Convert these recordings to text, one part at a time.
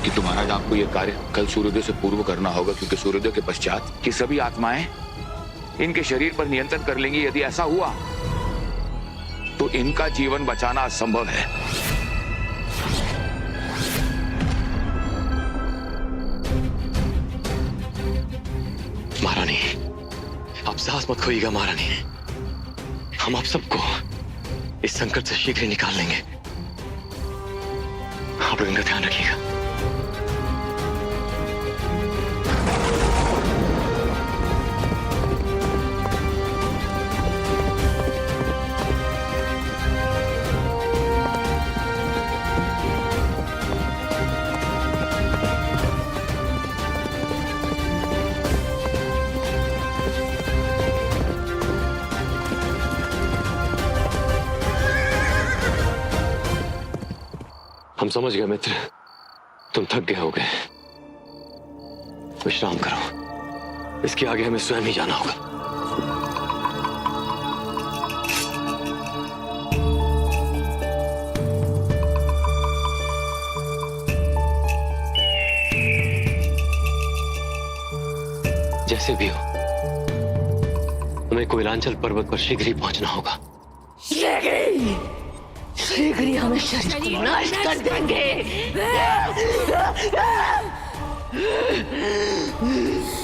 कि महाराज आपको यह कार्य कल सूर्योदय से पूर्व करना होगा, क्योंकि सूर्योदय के पश्चात की सभी आत्माएं इनके शरीर पर नियंत्रण कर लेंगी। यदि ऐसा हुआ तो इनका जीवन बचाना असंभव है। महारानी, आप साहस मत खोइएगा महारानी। हम आप सबको इस संकट से शीघ्र निकाल लेंगे। आप लोग इनका ध्यान रखिएगा। हम समझ गए मित्र, तुम थक गए होगे। विश्राम करो, इसके आगे हमें स्वयं ही जाना होगा। जैसे भी हो, हमें कोयलांचल पर्वत पर शीघ्र ही पहुंचना होगा। शीघ्र ही हमें शरीर को नष्ट कर देंगे।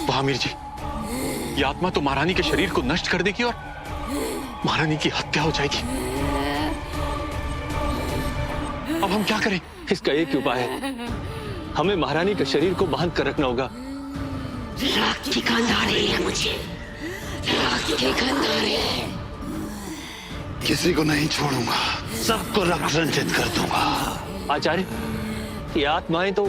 महावीर जी, ये आत्मा तो महारानी के शरीर को नष्ट कर देगी और महारानी की हत्या हो जाएगी। अब हम क्या करें? इसका एक ही उपाय है, हमें महारानी के शरीर को बांध कर रखना होगा। रक्त की गंध आ रही है मुझे, रक्त की गंध आ रही है। किसी को नहीं छोड़ूंगा, सबको रक्त रंजित कर दूंगा। आचार्य, ये आत्माएं तो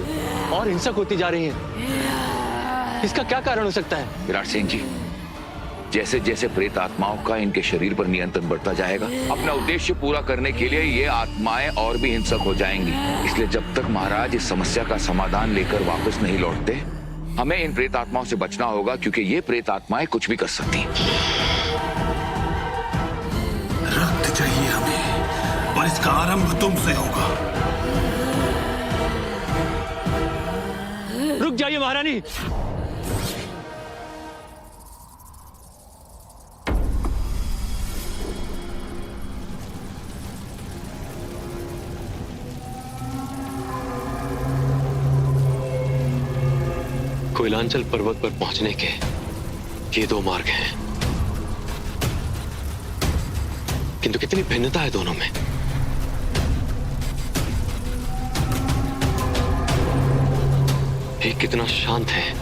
और हिंसक होती जा रही हैं। इसका क्या कारण हो सकता है? विराट सिंह जी, जैसे जैसे प्रेत आत्माओं का इनके शरीर पर नियंत्रण बढ़ता जाएगा, अपना उद्देश्य पूरा करने के लिए ये आत्माएं और भी हिंसक हो जाएंगी। इसलिए जब तक महाराज इस समस्या का समाधान लेकर वापस नहीं लौटते, हमें इन प्रेत आत्माओं से बचना होगा, क्योंकि ये प्रेत आत्माएं कुछ भी कर सकती हैं। रक्त चाहिए हमें, और इसका आरंभ तुमसे होगा। रुक जाइए महारानी। कोयलांचल पर्वत पर पहुंचने के ये दो मार्ग हैं, किंतु कितनी भिन्नता है दोनों में। एक कितना शांत है,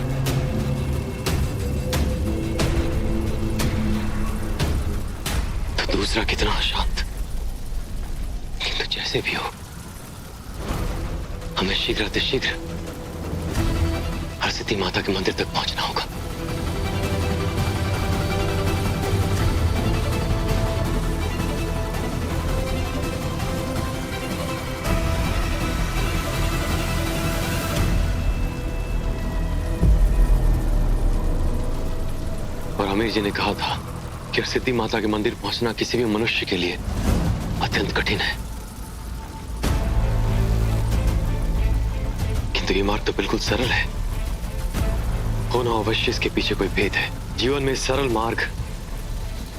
तो दूसरा कितना अशांत। किंतु जैसे भी हो, हमें शीघ्र हरसिद्धि माता के मंदिर तक पहुंचना होगा। और आमिर जी ने कहा था कि हरसिद्धि माता के मंदिर पहुंचना किसी भी मनुष्य के लिए अत्यंत कठिन है, किंतु ये मार्ग तो बिल्कुल सरल है। होना अवश्य इसके पीछे कोई भेद है। जीवन में सरल मार्ग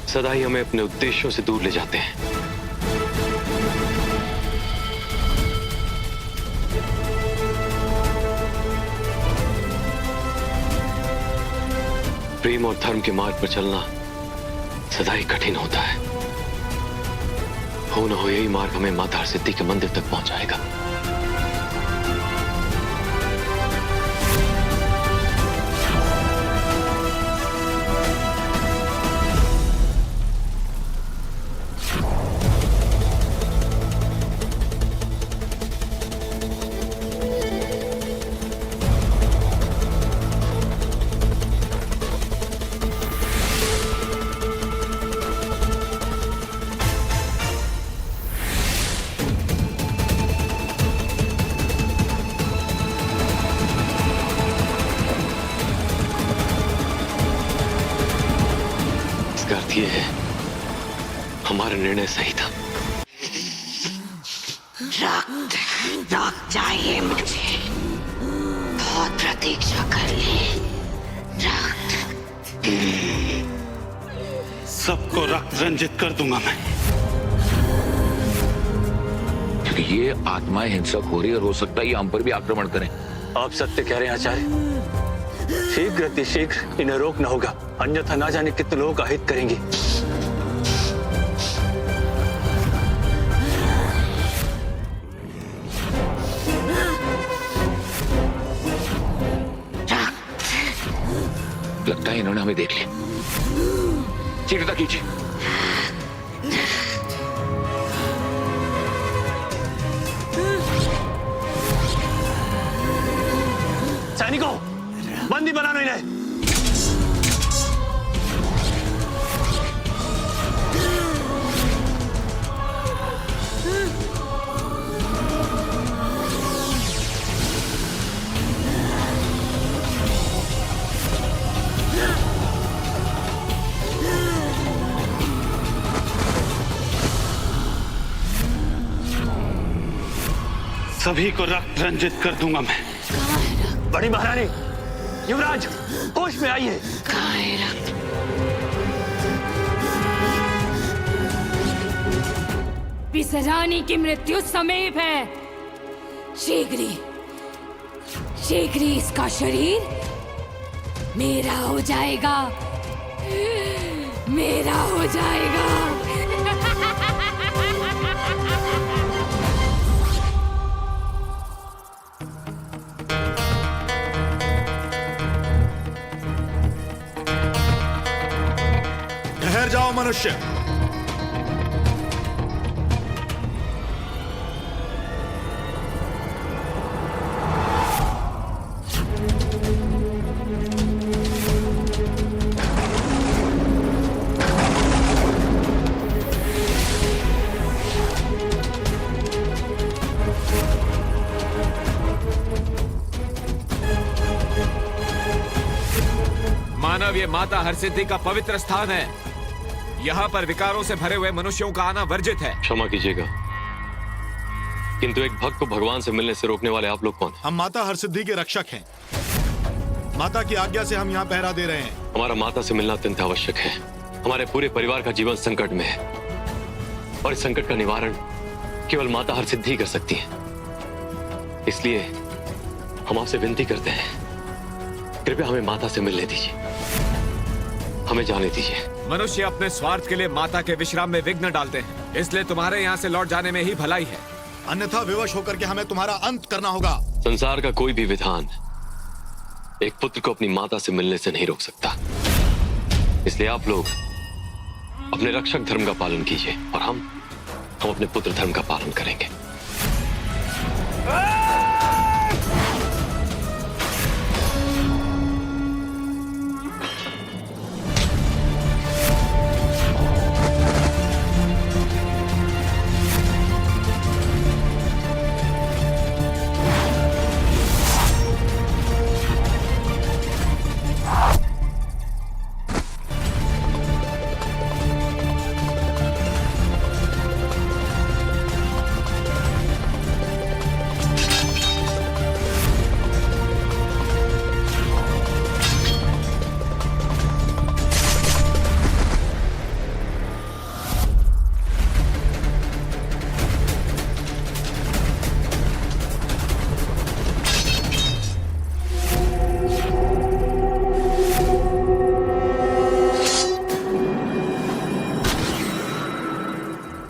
सदा ही हमें अपने उद्देश्यों से दूर ले जाते हैं। प्रेम और धर्म के मार्ग पर चलना सदा ही कठिन होता है। हो न हो यही मार्ग हमें माता हरसिद्धि के मंदिर तक पहुंचाएगा। अर्थ ये है, हमारा निर्णय सही था। रक्त चाहिए मुझे, प्रतीक्षा कर ले। रक्त सबको रक्त रंजित कर दूंगा मैं। क्योंकि ये आत्माएं हिंसक हो रही है और हो सकता है ये हम पर भी आक्रमण करें। आप सत्य कह रहे हैं आचार्य। शीघ्र अतिशीघ्र इन्हें रोकना होगा, अन्यथा ना जाने कितने लोगों का हित करेंगे। लगता है इन्होंने हमें देख लिया। शीघ्रता कीजिए। सैनिकों, बंदी बनाना इन्हें। सभी को रक्त रंजित कर दूंगा मैं। बड़ी महारानी, युवराज, होश में आइए। कहाँ है रक्त? विसरानी की मृत्यु समीप है। शीघ्र ही इसका शरीर मेरा हो जाएगा, मेरा हो जाएगा। ठहर जाओ मनुष्य। मानव, ये माता हरसिद्धि का पवित्र स्थान है। यहाँ पर विकारों से भरे हुए मनुष्यों का आना वर्जित है। क्षमा कीजिएगा, किंतु एक भक्त को भगवान से मिलने से रोकने वाले आप लोग कौन हैं? हम माता हरसिद्धि के रक्षक हैं। माता की आज्ञा से हम यहाँ पहरा दे रहे हैं। हमारा माता से मिलना अत्यंत आवश्यक है। हमारे पूरे परिवार का जीवन संकट में है और इस संकट का निवारण केवल माता हरसिद्धि कर सकती है। इसलिए हम आपसे विनती करते हैं, कृपया हमें माता से मिलने दीजिए, हमें जाने दीजिए। मनुष्य अपने स्वार्थ के लिए माता के विश्राम में विघ्न डालते हैं, इसलिए तुम्हारे यहाँ से लौट जाने में ही भलाई है। अन्यथा विवश होकर के हमें तुम्हारा अंत करना होगा। संसार का कोई भी विधान एक पुत्र को अपनी माता से मिलने से नहीं रोक सकता। इसलिए आप लोग अपने रक्षक धर्म का पालन कीजिए और हम अपने पुत्र धर्म का पालन करेंगे।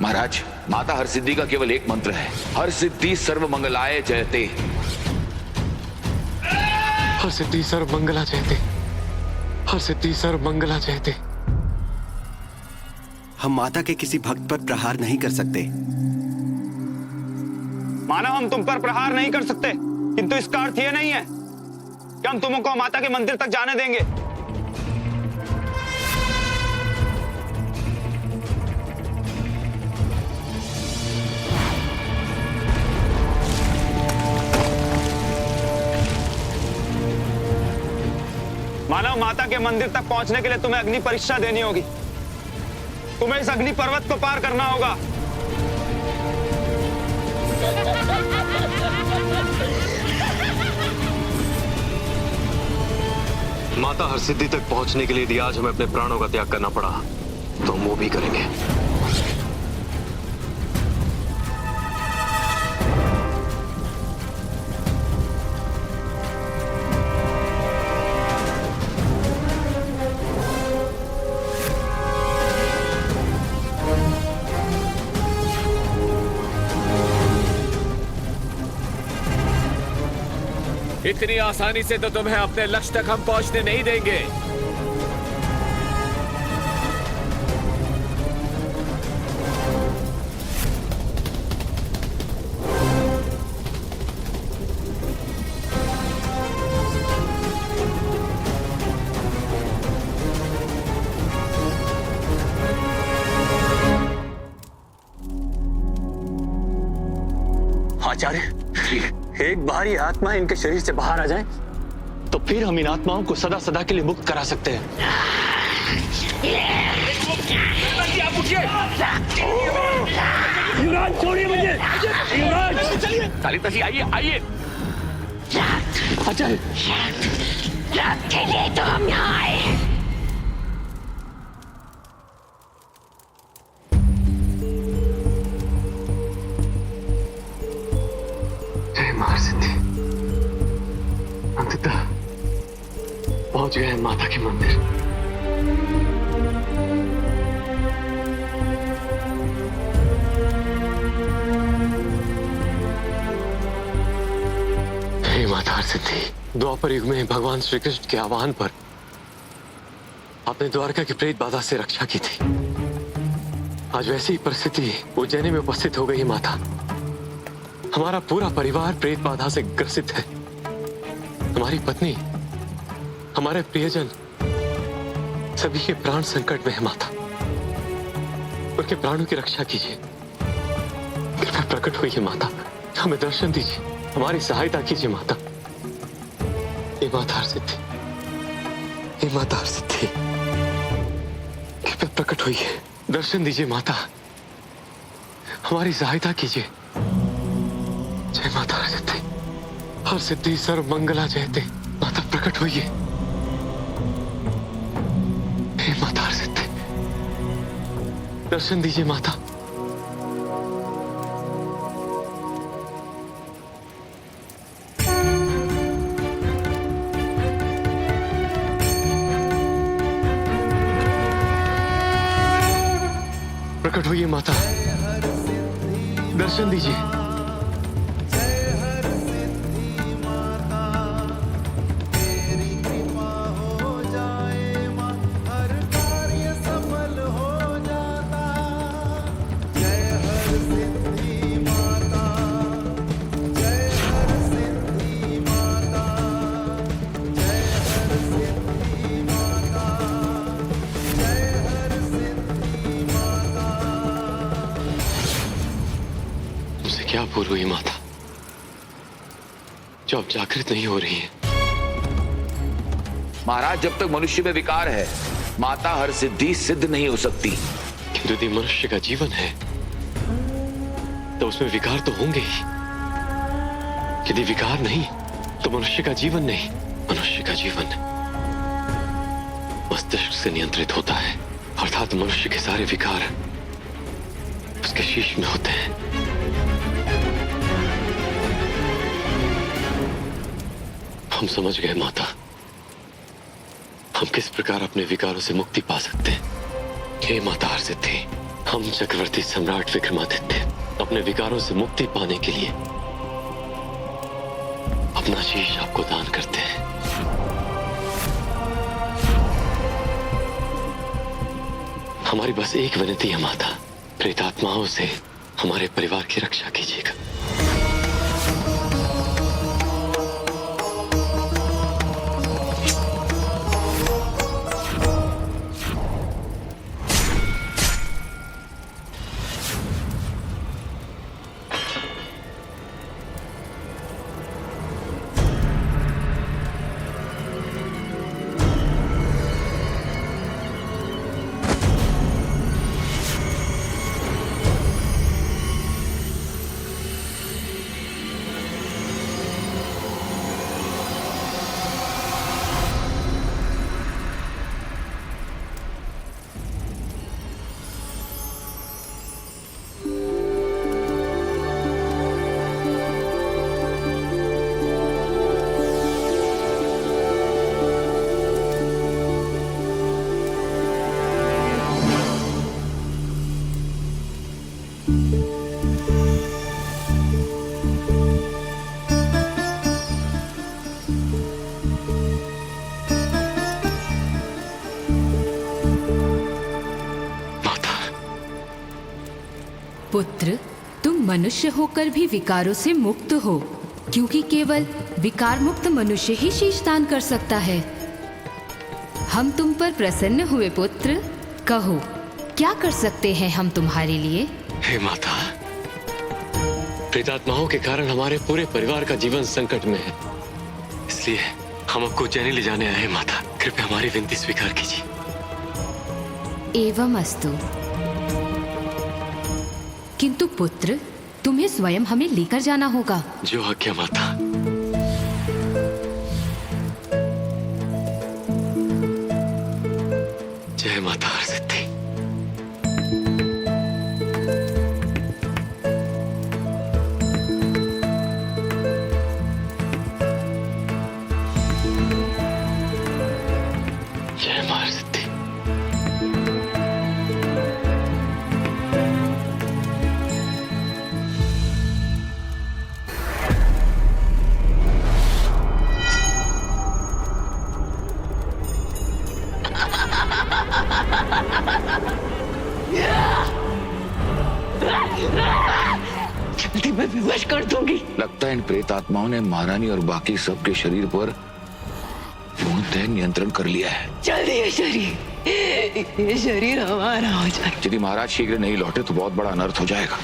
महाराज, माता हरसिद्धि का केवल एक मंत्र है, हर सिद्धि सर्व मंगलाय जयते। हर सिद्धि सर्व मंगला जयते, हर सिद्धि सर्व मंगला जयते। हम माता के किसी भक्त पर प्रहार नहीं कर सकते। मानव, हम तुम पर प्रहार नहीं कर सकते, किंतु इसका अर्थ यह नहीं है कि हम तुमको माता के मंदिर तक जाने देंगे। मानव, माता के मंदिर तक पहुंचने के लिए तुम्हें अग्नि परीक्षा देनी होगी। तुम्हें इस अग्नि पर्वत को पार करना होगा। माता हरसिद्धि तक पहुंचने के लिए यदि आज हमें अपने प्राणों का त्याग करना पड़ा तो हम वो भी करेंगे। इतनी आसानी से तो तुम्हें अपने लक्ष्य तक हम पहुंचने नहीं देंगे। आचार्य, एक बार ये आत्मा इनके शरीर से बाहर आ जाए तो फिर हम इन आत्माओं को सदा सदा के लिए मुक्त करा सकते हैं। युवराज छोड़िए मुझे। युवराज कालिदासी आइए आइए। आचार्य, रात के लिए तो हम यहाँ आए। जय महासिद्धि। अंततः पहुंच गए हैं माता के मंदिर। हे माता हरसिद्धि, द्वापर युग में भगवान श्री कृष्ण के आह्वान पर आपने द्वारका की प्रेत बाधा से रक्षा की थी। आज वैसी ही परिस्थिति उज्जैनी में उपस्थित हो गई माता। हमारा पूरा परिवार प्रेत बाधा से ग्रसित है। हमारी पत्नी, हमारे प्रियजन, सभी के प्राण संकट में है माता। उनके प्राणों की रक्षा कीजिए। कृपया प्रकट होइए माता, हमें दर्शन दीजिए, हमारी सहायता कीजिए माता। हे माता हरसिद्धि, हे माता हरसिद्धि, कृपया प्रकट होइए, दर्शन दीजिए माता, हमारी सहायता कीजिए। जय माता हरसिद्धि। हरसिद्धि सर्व मंगला जयते। माता प्रकट होइए। हे माता हरसिद्धि, दर्शन दीजिए माता। प्रकट होइए माता, दर्शन दीजिए। क्या भूल हुई माता जो अब जागृत नहीं हो रही है? महाराज, जब तक मनुष्य में विकार है माता हरसिद्धि सिद्ध नहीं हो सकती। किंतु यदि मनुष्य का जीवन है तो उसमें विकार तो होंगे ही। यदि विकार नहीं तो मनुष्य का जीवन नहीं। मनुष्य का जीवन मस्तिष्क से नियंत्रित होता है, अर्थात मनुष्य के सारे विकार उसके शीश में होते हैं। हम समझ गए माता, हम किस प्रकार अपने विकारों से मुक्ति पा सकते हैं। हे माता हरसिद्धि, हम चक्रवर्ती सम्राट विक्रमादित्य अपने विकारों से मुक्ति पाने के लिए अपना शीश आपको दान करते हैं। हमारी बस एक विनती है माता, प्रेतात्माओं से हमारे परिवार की रक्षा कीजिएगा। पुत्र, तुम मनुष्य होकर भी विकारों से मुक्त हो, क्योंकि केवल विकार मुक्त मनुष्य ही शीशदान कर सकता है। हम तुम पर प्रसन्न हुए पुत्र। कहो, क्या कर सकते हैं हम तुम्हारे लिए? हे माता, प्रेतात्माओं के कारण हमारे पूरे परिवार का जीवन संकट में है, इसलिए हम आपको उज्जैनी ले जाने आए हैं। माता, कृपया हमारी विनती स्वीकार कीजिए। एवं अस्तु। किंतु पुत्र, तुम्हें स्वयं हमें लेकर जाना होगा। जो आज्ञा माता। जय माता हरसिद्धि। जय माता हरसिद्धि। जल्दी मैं विवश कर दूंगी। लगता है इन प्रेत आत्माओं ने महारानी और बाकी सबके शरीर पर पूर्णतः नियंत्रण कर लिया है। जल्दी ये शरीर हमारा हो जाए। यदि महाराज शीघ्र नहीं लौटे तो बहुत बड़ा अनर्थ हो जाएगा,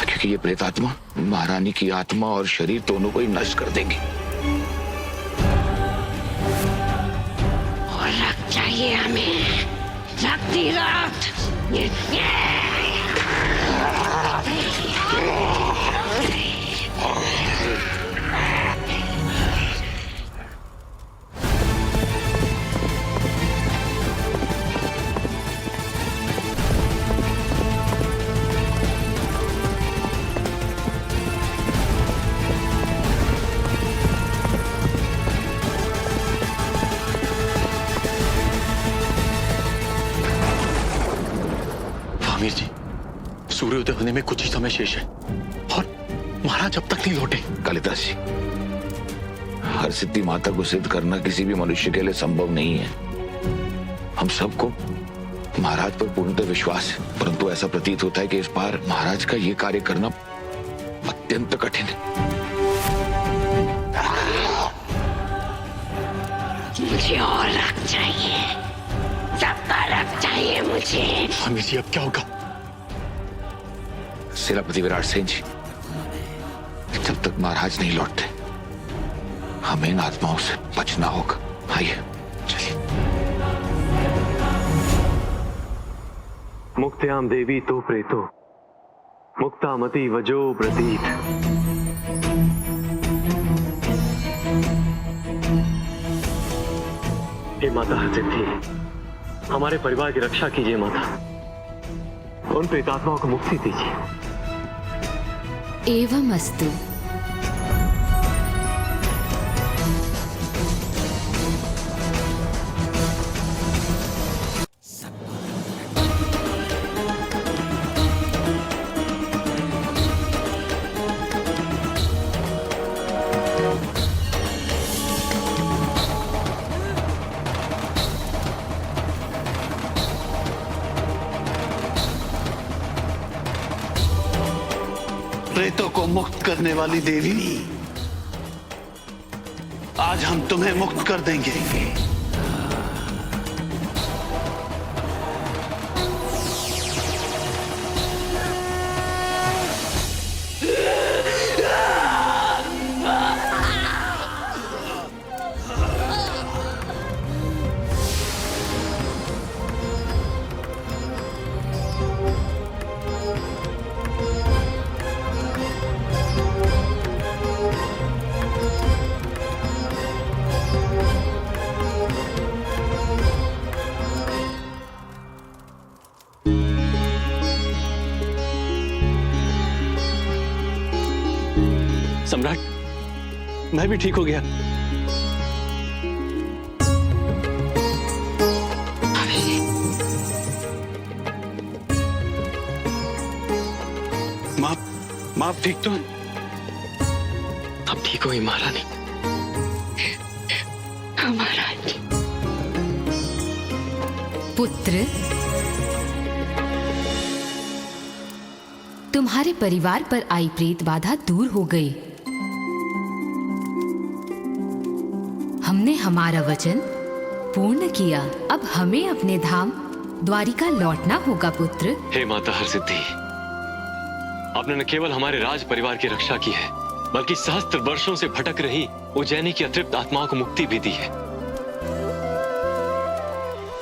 क्योंकि ये प्रेत आत्मा महारानी की आत्मा और शरीर दोनों को ही नष्ट कर देंगे। और रक्त चाहिए हमें, रक्त ही रक्त। आमिर जी, सूर्योदय होने में कुछ ही समय शेष है और महाराज अब तक नहीं लौटे। कालिदास जी, हरसिद्धि माता को सिद्ध करना किसी भी मनुष्य के लिए संभव नहीं है। हम सबको महाराज पर पूर्णतः विश्वास है, परंतु ऐसा प्रतीत होता है कि इस बार महाराज का ये कार्य करना अत्यंत कठिन है। मुझे और रक्त चाहिए, सबका रक्त चाहिए मुझे। आमिर जी, अब क्या होगा? सेनापति विराट सेन जी, जब तक महाराज नहीं लौटते हमें इन आत्माओं से बचना होगा। आइए चलिए। मुक्त्याम देवी तो प्रेतो मुक्तामति वजो प्रतीत। हे माता हरसिद्धि, हमारे परिवार की रक्षा कीजिए माता, उन प्रेतात्माओं को मुक्ति दीजिए। एवं अस्तु। प्रेतों को मुक्त करने वाली देवी, आज हम तुम्हें मुक्त कर देंगे। सम्राट, मैं भी ठीक हो गया। माप ठीक तो है? अब ठीक हुई महारानी। महाराज। पुत्र, तुम्हारे परिवार पर आई प्रेत बाधा दूर हो गई। हमने हमारा वचन पूर्ण किया। अब हमें अपने धाम द्वारिका लौटना होगा पुत्र। हे माता हरसिद्धि, आपने न केवल हमारे राज परिवार की रक्षा की है, बल्कि सहस्त्र वर्षों से भटक रही उज्जैनी की अतृप्त आत्माओं को मुक्ति भी दी है।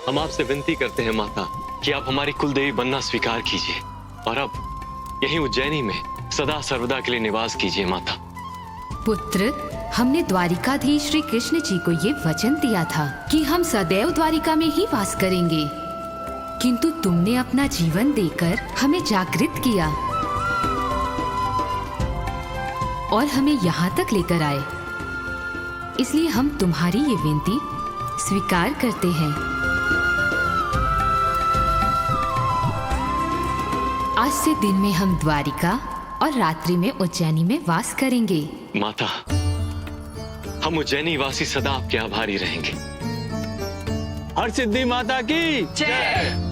हम आपसे विनती करते हैं माता कि आप हमारी कुलदेवी बनना स्वीकार कीजिए और अब यहीं उज्जैनी में सदा सर्वदा के लिए निवास कीजिए माता। पुत्र, हमने द्वारिकाधीश श्री कृष्ण जी को ये वचन दिया था कि हम सदैव द्वारिका में ही वास करेंगे, किंतु तुमने अपना जीवन देकर हमें जागृत किया और हमें यहाँ तक लेकर आए। इसलिए हम तुम्हारी ये विनती स्वीकार करते हैं। आज से दिन में हम द्वारिका और रात्रि में उज्जैनी में वास करेंगे। माता, हम उज्जैनी वासी सदा आपके आभारी रहेंगे। हरसिद्धि माता की जय।